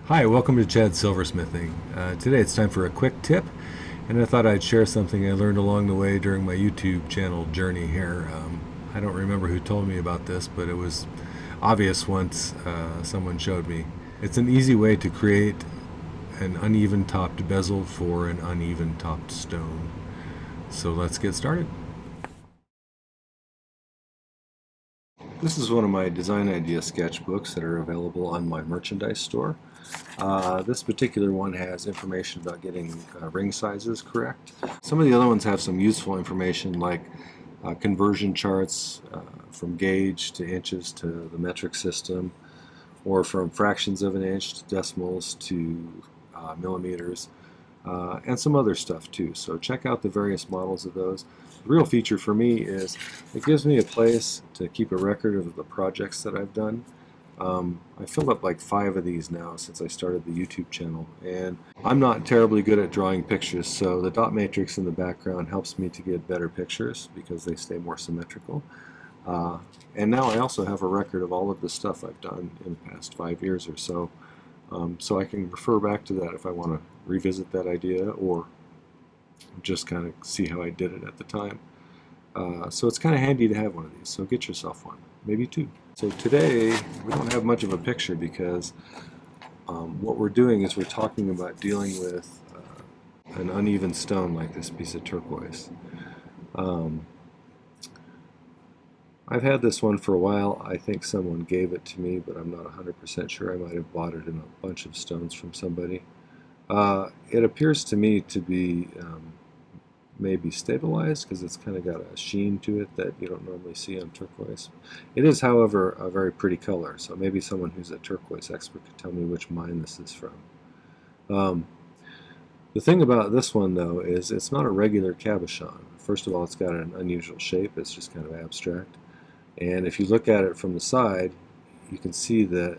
Hi, welcome to Chad's Silversmithing. Today it's time for a quick tip, and I thought I'd share something I learned along the way during my YouTube channel journey here. I don't remember who told me about this, but it was obvious once someone showed me. It's an easy way to create an uneven topped bezel for an uneven topped stone. So let's get started. This is one of my design idea sketchbooks that are available on my merchandise store. This particular one has information about getting ring sizes correct. Some of the other ones have some useful information like conversion charts from gauge to inches to the metric system, or from fractions of an inch to decimals to millimeters, and some other stuff too. So check out the various models of those. The real feature for me is it gives me a place to keep a record of the projects that I've done. I filled up like 5 of these now since I started the YouTube channel, and I'm not terribly good at drawing pictures, so the dot matrix in the background helps me to get better pictures because they stay more symmetrical. And now I also have a record of all of the stuff I've done in the past 5 years or so, so I can refer back to that if I want to revisit that idea or just kind of see how I did it at the time. So it's kind of handy to have one of these, so get yourself one, maybe 2. So today we don't have much of a picture because what we're doing is we're talking about dealing with an uneven stone like this piece of turquoise. I've had this one for a while. I think someone gave it to me, but I'm not 100% sure. I might have bought it in a bunch of stones from somebody. It appears to me to be maybe stabilized because it's kind of got a sheen to it that you don't normally see on turquoise. It is, however, a very pretty color, so maybe someone who's a turquoise expert could tell me which mine this is from. The thing about this one, though, is it's not a regular cabochon. First of all, it's got an unusual shape. It's just kind of abstract. And if you look at it from the side, you can see that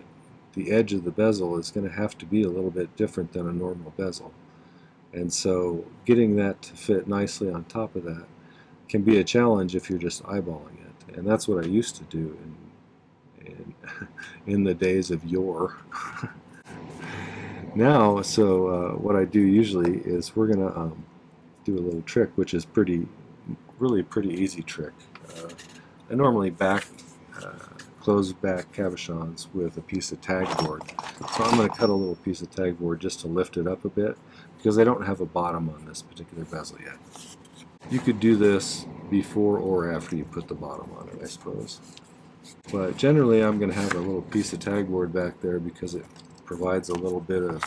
the edge of the bezel is going to have to be a little bit different than a normal bezel. And so getting that to fit nicely on top of that can be a challenge if you're just eyeballing it. And that's what I used to do in the days of yore. Now, so what I do usually is we're going to do a little trick, which is really pretty easy trick. I normally close back cabochons with a piece of tag board. So I'm going to cut a little piece of tag board just to lift it up a bit because I don't have a bottom on this particular bezel yet. You could do this before or after you put the bottom on it, I suppose. But generally I'm going to have a little piece of tag board back there because it provides a little bit of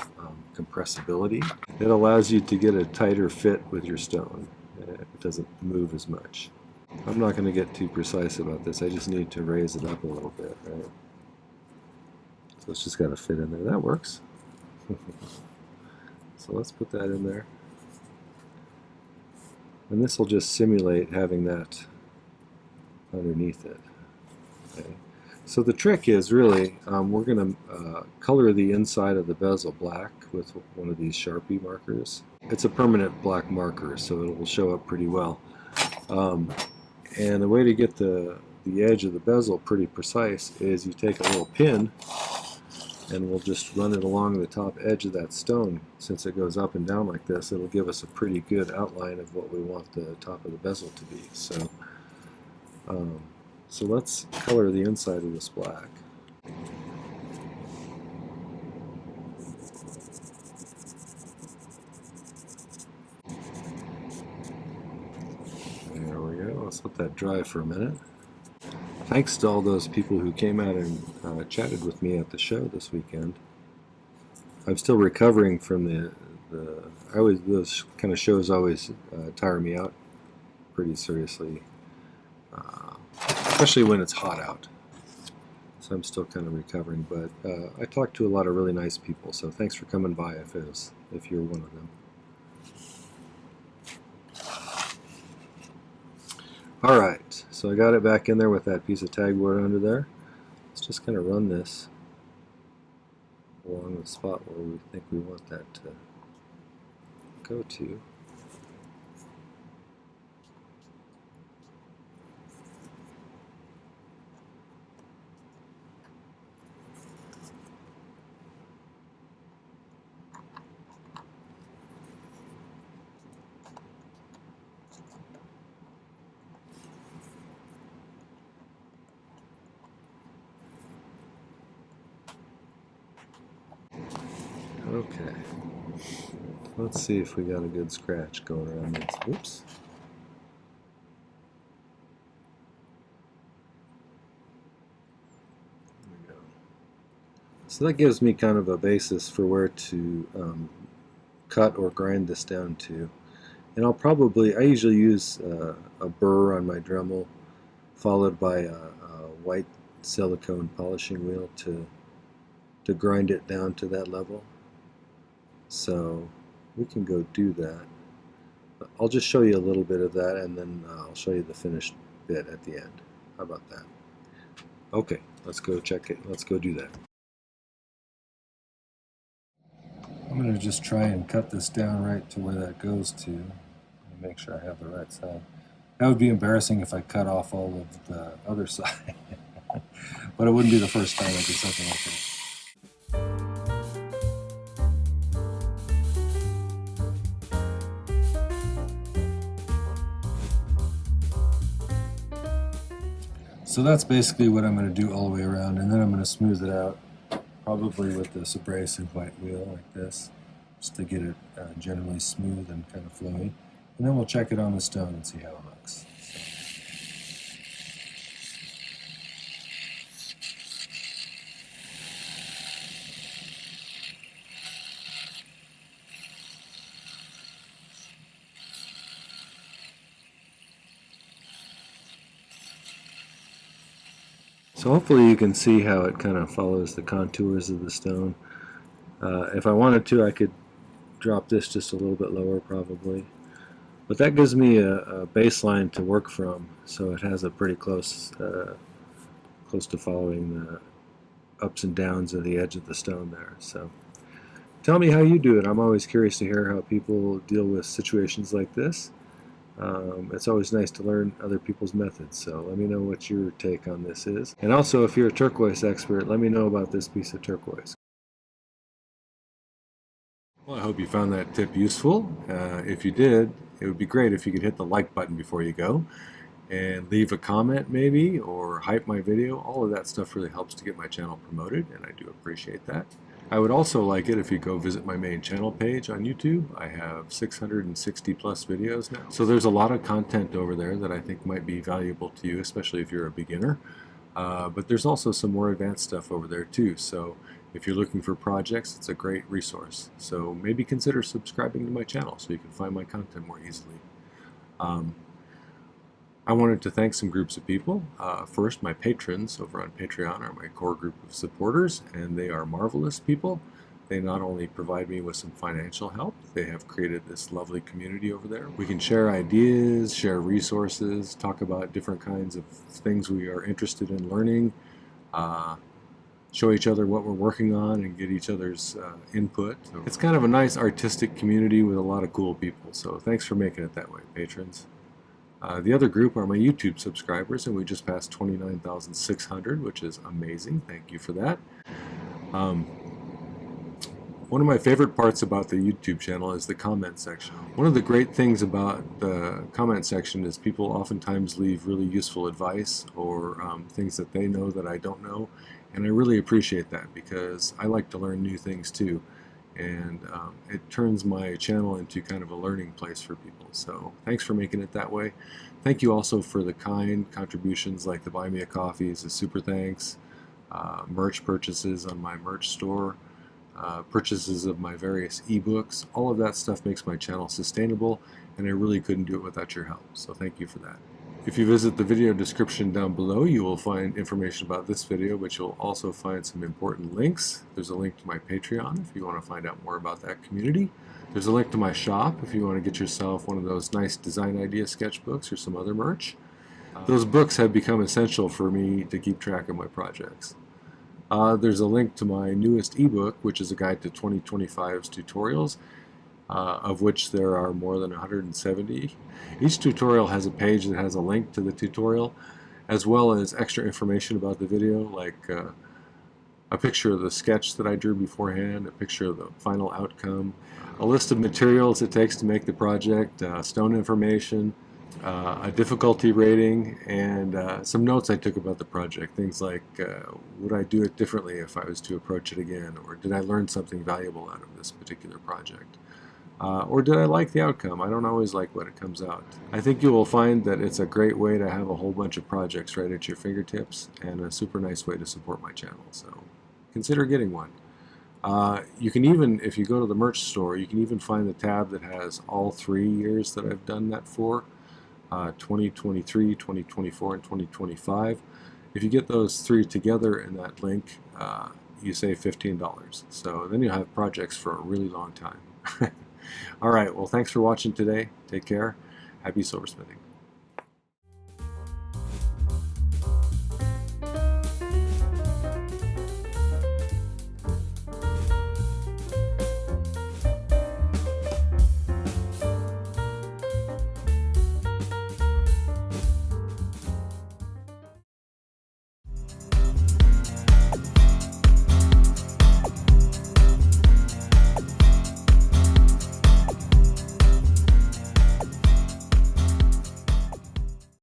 compressibility. It allows you to get a tighter fit with your stone. It doesn't move as much. I'm not going to get too precise about this. I just need to raise it up a little bit, right? So it's just got to fit in there. That works. So let's put that in there. And this will just simulate having that underneath it. Okay. So the trick is really, we're going to color the inside of the bezel black with one of these Sharpie markers. It's a permanent black marker, so it will show up pretty well. And the way to get the edge of the bezel pretty precise is you take a little pin and we'll just run it along the top edge of that stone. Since it goes up and down like this, it'll give us a pretty good outline of what we want the top of the bezel to be. So, so let's color the inside of this black. There we go. Let's let that dry for a minute. Thanks to all those people who came out and chatted with me at the show this weekend. I'm still recovering from those kind of shows always tire me out pretty seriously, especially when it's hot out. So I'm still kind of recovering, but I talked to a lot of really nice people, so thanks for coming by if you're one of them. Alright, so I got it back in there with that piece of tag board under there. Let's just kind of run this along the spot where we think we want that to go to. Okay. Let's see if we got a good scratch going around this. Oops. There we go. So that gives me kind of a basis for where to cut or grind this down to. And I usually use a burr on my Dremel, followed by a white silicone polishing wheel to grind it down to that level. So we can go do that. I'll just show you a little bit of that, and then I'll show you the finished bit at the end. How about that? Okay, let's go check it. Let's go do that. I'm going to just try and cut this down right to where that goes to. Make sure I have the right side. That would be embarrassing if I cut off all of the other side. But it wouldn't be the first time I did something like that. So that's basically what I'm going to do all the way around, and then I'm going to smooth it out, probably with this abrasive white wheel like this, just to get it generally smooth and kind of flowy. And then we'll check it on the stone and see how it looks. So hopefully you can see how it kind of follows the contours of the stone. If I wanted to, I could drop this just a little bit lower probably. But that gives me a baseline to work from, so it has a pretty close to following the ups and downs of the edge of the stone there. So tell me how you do it. I'm always curious to hear how people deal with situations like this. It's always nice to learn other people's methods, so let me know what your take on this is. And also, if you're a turquoise expert, let me know about this piece of turquoise. Well, I hope you found that tip useful. If you did, it would be great if you could hit the like button before you go and leave a comment maybe, or hype my video. All of that stuff really helps to get my channel promoted, and I do appreciate that. I would also like it if you go visit my main channel page on YouTube. I have 660 plus videos now. So there's a lot of content over there that I think might be valuable to you, especially if you're a beginner. But there's also some more advanced stuff over there too. So if you're looking for projects, it's a great resource. So maybe consider subscribing to my channel so you can find my content more easily. I wanted to thank some groups of people. First, my patrons over on Patreon are my core group of supporters, and they are marvelous people. They not only provide me with some financial help, they have created this lovely community over there. We can share ideas, share resources, talk about different kinds of things we are interested in learning, show each other what we're working on, and get each other's input. So it's kind of a nice artistic community with a lot of cool people, so thanks for making it that way, patrons. The other group are my YouTube subscribers, and we just passed 29,600, which is amazing. Thank you for that. One of my favorite parts about the YouTube channel is the comment section. One of the great things about the comment section is people oftentimes leave really useful advice or things that they know that I don't know, and I really appreciate that because I like to learn new things too. And it turns my channel into kind of a learning place for people. So thanks for making it that way. Thank you also for the kind contributions like the Buy Me a Coffees, the super thanks, merch purchases on my merch store, purchases of my various ebooks. All of that stuff makes my channel sustainable, and I really couldn't do it without your help. So thank you for that. If you visit the video description down below, you will find information about this video, but you'll also find some important links. There's a link to my Patreon if you want to find out more about that community. There's a link to my shop if you want to get yourself one of those nice design idea sketchbooks or some other merch. Those books have become essential for me to keep track of my projects. There's a link to my newest ebook, which is a guide to 2025's tutorials, of which there are more than 170. Each tutorial has a page that has a link to the tutorial, as well as extra information about the video, like a picture of the sketch that I drew beforehand, a picture of the final outcome, a list of materials it takes to make the project, stone information, a difficulty rating, and some notes I took about the project. Things like, would I do it differently if I was to approach it again? Or did I learn something valuable out of this particular project? Or did I like the outcome? I don't always like what it comes out. I think you will find that it's a great way to have a whole bunch of projects right at your fingertips, and a super nice way to support my channel. So consider getting one. You can even, if you go to the merch store, you can even find the tab that has all 3 years that I've done that for, 2023, 2024, and 2025. If you get those 3 together in that link, you save $15. So then you'll have projects for a really long time. All right, well, thanks for watching today. Take care. Happy silversmithing.